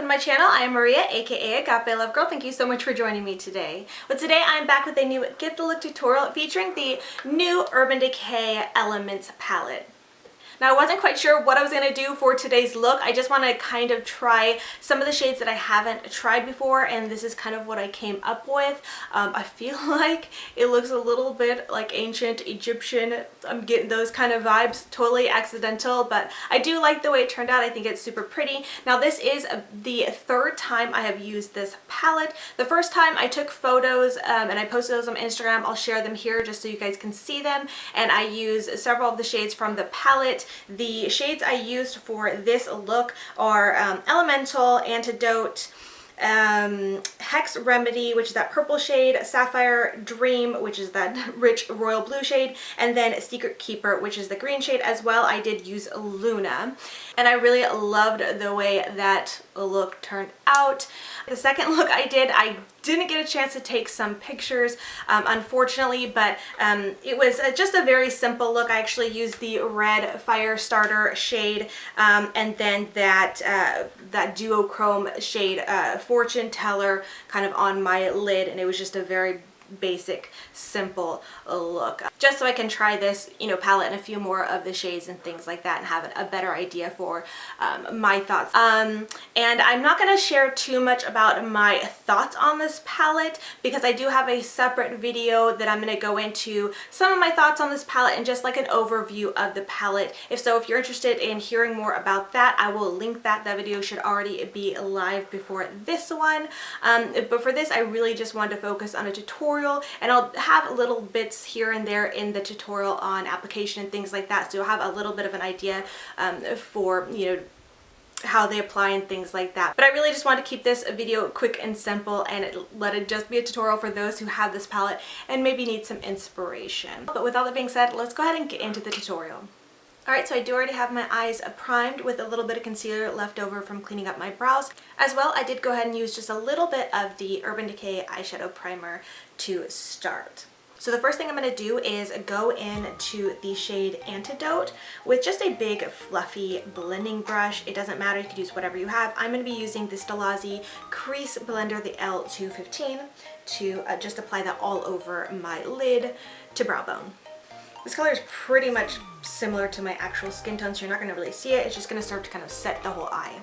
to my channel. I am Maria, aka Agape Love Girl. Thank you so much for joining me today. Well, today I'm back with a new Get the Look tutorial featuring the new Urban Decay Elements palette. Now, I wasn't quite sure what I was going to do for today's look. I just want to kind of try some of the shades that I haven't tried before, and this is kind of what I came up with. I feel like it looks a little bit like ancient Egyptian. I'm getting those kind of vibes, totally accidental, but I do like the way it turned out. I think it's super pretty. Now, this is the third time I have used this palette. The first time I took photos and I posted those on Instagram. I'll share them here just so you guys can see them, and I use several of the shades from the palette. The shades I used for this look are Elemental, Antidote, Hex Remedy, which is that purple shade, Sapphire Dream, which is that rich royal blue shade, and then Secret Keeper, which is the green shade as well. I did use Luna, and I really loved the way that look turned out. The second look I didn't get a chance to take some pictures, unfortunately, but it was just a very simple look. I actually used the red Fire Starter shade and then that duochrome shade, Fortune Teller, kind of on my lid, and it was just a very basic, simple look, just so I can try this, palette and a few more of the shades and things like that and have a better idea for my thoughts. And I'm not going to share too much about my thoughts on this palette because I do have a separate video that I'm going to go into some of my thoughts on this palette and just like an overview of the palette. If you're interested in hearing more about that, I will link that. That video should already be live before this one. But for this, I really just wanted to focus on a tutorial, and I'll have little bits here and there in the tutorial on application and things like that, so you'll have a little bit of an idea for how they apply and things like that. But I really just want to keep this video quick and simple and let it just be a tutorial for those who have this palette and maybe need some inspiration. But with all that being said, let's go ahead and get into the tutorial. Alright, so I do already have my eyes primed with a little bit of concealer left over from cleaning up my brows. As well, I did go ahead and use just a little bit of the Urban Decay eyeshadow primer to start. So the first thing I'm going to do is go into the shade Antidote with just a big fluffy blending brush. It doesn't matter, you could use whatever you have. I'm going to be using the Stilazzi Crease Blender, the L215, to just apply that all over my lid to brow bone. This color is pretty much similar to my actual skin tone, so you're not going to really see it. It's just going to serve to kind of set the whole eye.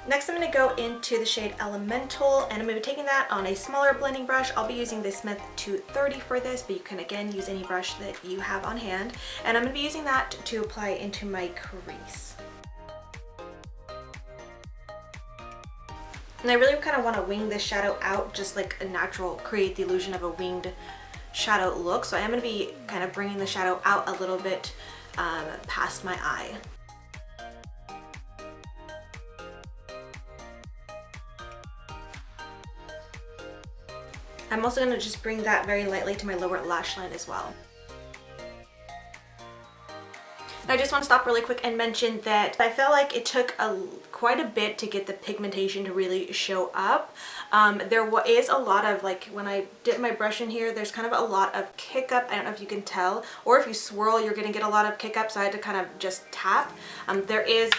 Next, I'm going to go into the shade Elemental, and I'm going to be taking that on a smaller blending brush. I'll be using the Smith 230 for this, but you can again use any brush that you have on hand. And I'm going to be using that to apply into my crease. And I really kind of want to wing this shadow out, just like a natural, create the illusion of a winged shadow look. So I am going to be kind of bringing the shadow out a little bit past my eye. I'm also going to just bring that very lightly to my lower lash line as well. I just want to stop really quick and mention that I felt like it took quite a bit to get the pigmentation to really show up. There is a lot of, like, when I dip my brush in here, there's kind of a lot of kick up. I don't know if you can tell, or if you swirl, you're going to get a lot of kick up, so I had to kind of just tap. There is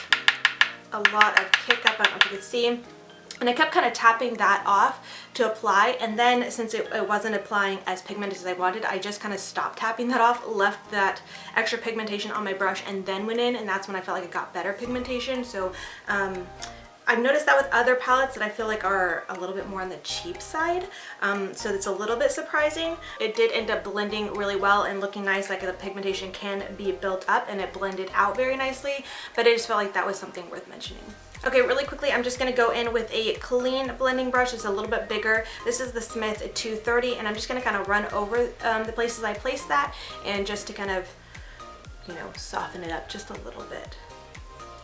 a lot of kick up, I don't know if you can see. And I kept kind of tapping that off to apply, and then since it wasn't applying as pigmented as I wanted, I just kind of stopped tapping that off, left that extra pigmentation on my brush, and then went in, and that's when I felt like it got better pigmentation. So I've noticed that with other palettes that I feel like are a little bit more on the cheap side, so it's a little bit surprising. It did end up blending really well and looking nice, like the pigmentation can be built up and it blended out very nicely, but I just felt like that was something worth mentioning. Okay, really quickly, I'm just going to go in with a clean blending brush. It's a little bit bigger. This is the Smith 230, and I'm just going to kind of run over the places I placed that, and just to kind of, soften it up just a little bit.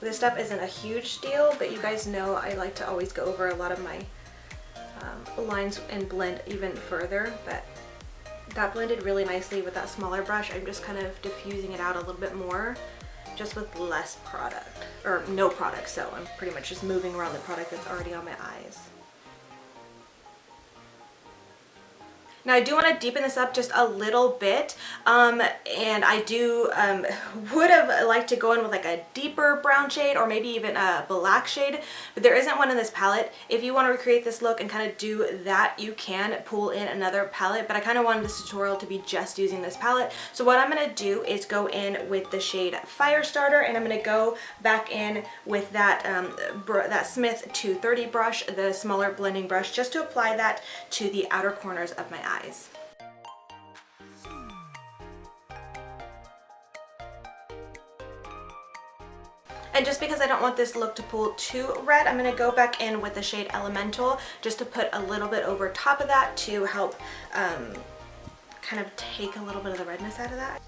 This stuff isn't a huge deal, but you guys know I like to always go over a lot of my lines and blend even further, but that blended really nicely with that smaller brush. I'm just kind of diffusing it out a little bit more, just with less product, or no product, so I'm pretty much just moving around the product that's already on my eyes. Now I do want to deepen this up just a little bit, and I do would have liked to go in with like a deeper brown shade or maybe even a black shade, but there isn't one in this palette. If you want to recreate this look and kind of do that, you can pull in another palette, but I kind of wanted this tutorial to be just using this palette. So what I'm going to do is go in with the shade Firestarter, and I'm going to go back in with that, that Smith 230 brush, the smaller blending brush, just to apply that to the outer corners of my eyes. And just because I don't want this look to pull too red, I'm going to go back in with the shade Elemental just to put a little bit over top of that to help kind of take a little bit of the redness out of that.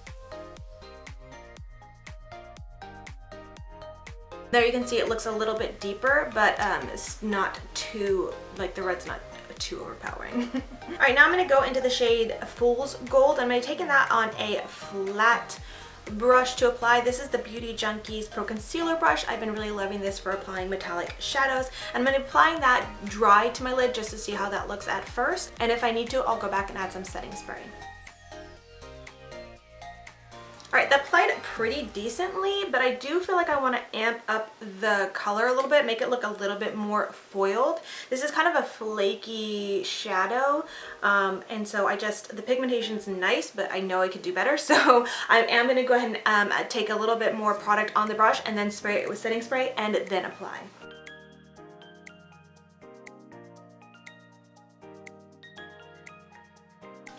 There you can see it looks a little bit deeper, but it's not too, like the red's not too overpowering. All right, now I'm going to go into the shade Fool's Gold. I'm going to take that on a flat brush to apply. This is the Beauty Junkies Pro Concealer brush. I've been really loving this for applying metallic shadows. And I'm going to be applying that dry to my lid just to see how that looks at first. And if I need to, I'll go back and add some setting spray. Alright, that applied pretty decently, but I do feel like I want to amp up the color a little bit, make it look a little bit more foiled. This is kind of a flaky shadow, and so the pigmentation's nice, but I know I could do better, so I am going to go ahead and take a little bit more product on the brush and then spray it with setting spray and then apply.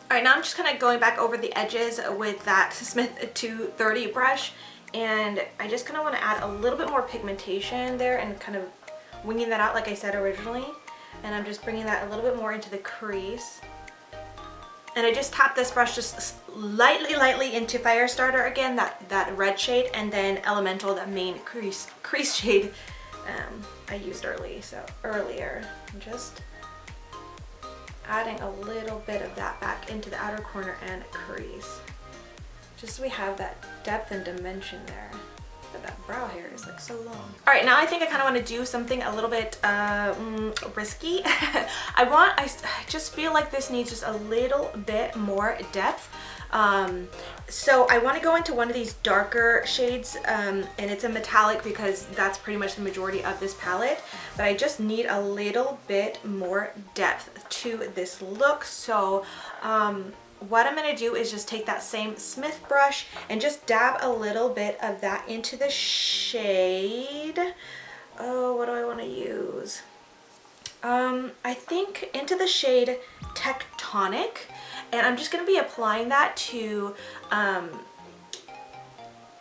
Alright, now I'm just kind of going back over the edges with that Smith 230 brush, and I just kind of want to add a little bit more pigmentation there and kind of winging that out like I said originally. And I'm just bringing that a little bit more into the crease. And I just tap this brush just lightly into Firestarter again, that red shade, and then Elemental, that main crease shade I used earlier. Just adding a little bit of that back into the outer corner and crease, just so we have that depth and dimension there. But that brow hair is like so long. All right, now I think I kind of want to do something a little bit risky. I just feel like this needs just a little bit more depth. So I want to go into one of these darker shades, and it's a metallic because that's pretty much the majority of this palette, but I just need a little bit more depth to this look. So what I'm going to do is just take that same Smith brush and just dab a little bit of that into the shade. Oh, what do I want to use? I think into the shade Tectonic. And I'm just going to be applying that to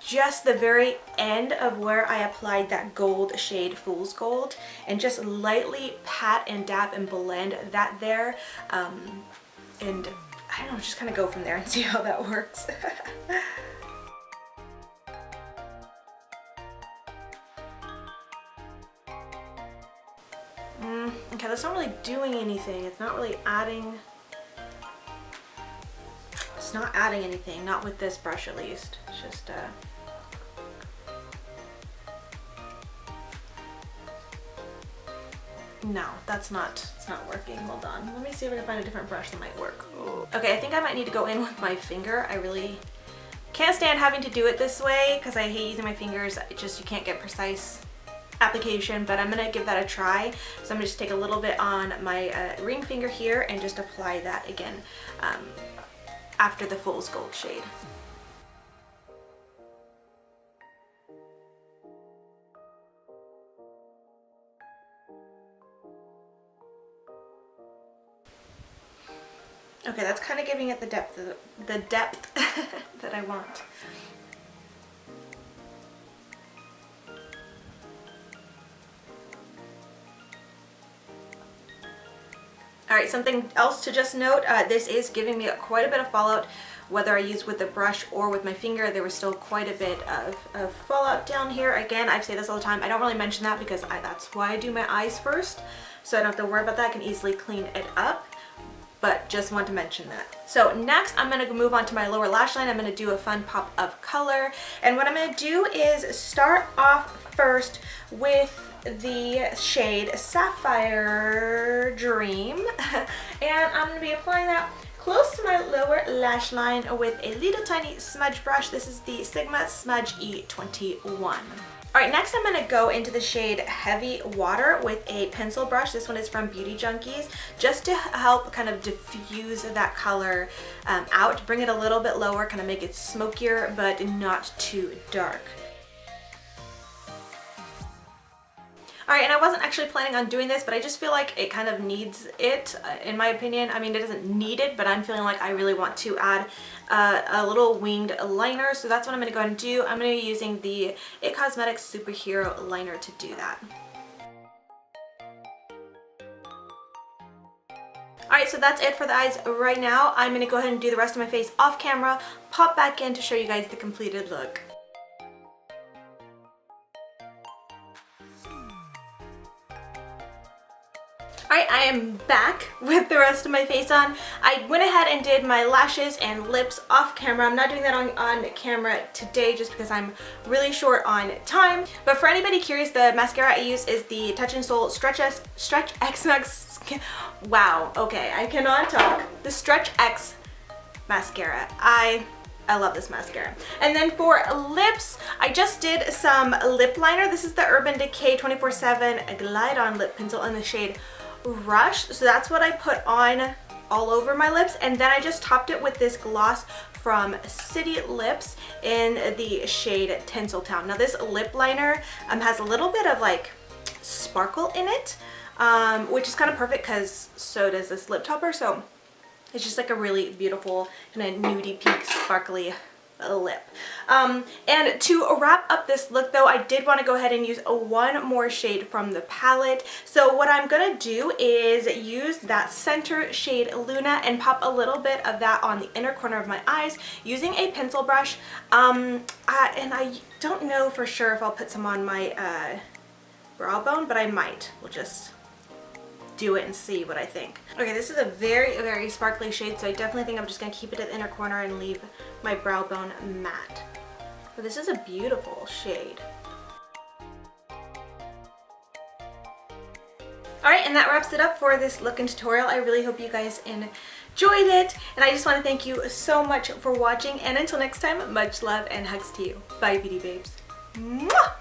just the very end of where I applied that gold shade, Fool's Gold, and just lightly pat and dab and blend that there. And I don't know, just kind of go from there and see how that works. Okay, that's not really doing anything. It's not really adding... It's not adding anything, not with this brush at least. It's just no, it's not working. Hold on. Let me see if I can find a different brush that might work. Ooh. Okay, I think I might need to go in with my finger. I really can't stand having to do it this way because I hate using my fingers. You can't get precise application, but I'm gonna give that a try. So I'm gonna just take a little bit on my ring finger here and just apply that again after the Fool's Gold shade. Okay, that's kind of giving it the depth that I want. Alright, something else to just note, this is giving me quite a bit of fallout, whether I use with the brush or with my finger. There was still quite a bit of fallout down here. Again, I say this all the time, I don't really mention that because that's why I do my eyes first, so I don't have to worry about that. I can easily clean it up, but just want to mention that. So next I'm going to move on to my lower lash line. I'm going to do a fun pop of color, and what I'm going to do is start off first with the shade Sapphire Dream, and I'm going to be applying that close to my lower lash line with a little tiny smudge brush. This is the Sigma Smudge E21. Alright, next I'm going to go into the shade Heavy Water with a pencil brush. This one is from Beauty Junkies, just to help kind of diffuse that color out, bring it a little bit lower, kind of make it smokier but not too dark. Alright, and I wasn't actually planning on doing this, but I just feel like it kind of needs it, in my opinion. I mean, it doesn't need it, but I'm feeling like I really want to add a little winged liner, so that's what I'm going to go ahead and do. I'm going to be using the It Cosmetics Superhero Liner to do that. Alright, so that's it for the eyes right now. I'm going to go ahead and do the rest of my face off camera, pop back in to show you guys the completed look. Alright, I am back with the rest of my face on. I went ahead and did my lashes and lips off camera. I'm not doing that on camera today just because I'm really short on time. But for anybody curious, the mascara I use is the Touch in Sol Stretch X Max. Wow, okay, I cannot talk. The Stretch X mascara. I love this mascara. And then for lips, I just did some lip liner. This is the Urban Decay 24/7 Glide On Lip Pencil in the shade Rush. So that's what I put on all over my lips, and then I just topped it with this gloss from City Lips in the shade Tinseltown. Now this lip liner has a little bit of like sparkle in it, which is kind of perfect because so does this lip topper. So it's just like a really beautiful kind of nudie pink sparkly lip. And to wrap up this look though, I did want to go ahead and use one more shade from the palette. So what I'm gonna do is use that center shade Luna and pop a little bit of that on the inner corner of my eyes using a pencil brush. And I don't know for sure if I'll put some on my brow bone, but I might. We'll just do it and see what I think. Okay, this is a very, very sparkly shade, so I definitely think I'm just going to keep it at the inner corner and leave my brow bone matte. But this is a beautiful shade. Alright, and that wraps it up for this look and tutorial. I really hope you guys enjoyed it, and I just want to thank you so much for watching, and until next time, much love and hugs to you. Bye, beauty babes. Mwah!